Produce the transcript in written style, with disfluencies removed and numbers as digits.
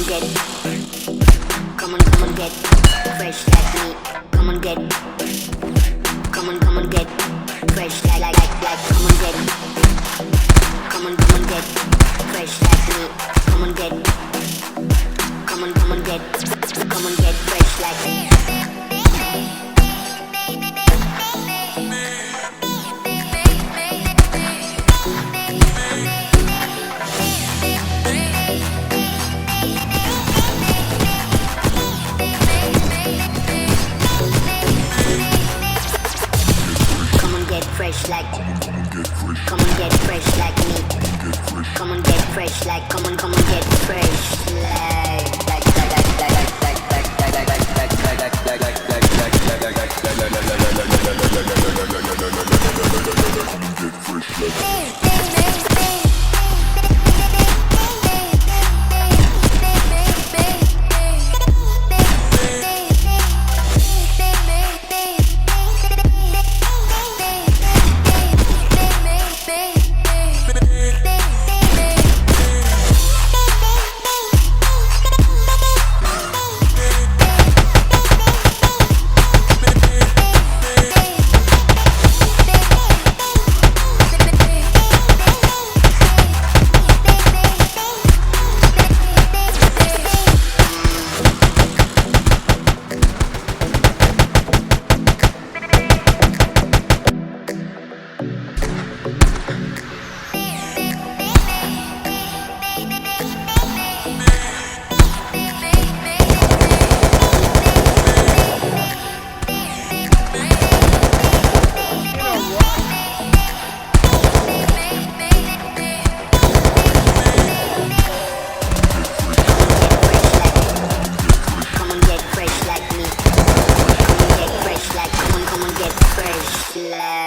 get, come on get fresh like me. Come on get, come on get fresh like. Come on get, come on get fresh like me. Come on get, come on get fresh like me. Fresh like, come on get fresh like me. Come on get fresh like, come on get fresh like. Fresh like.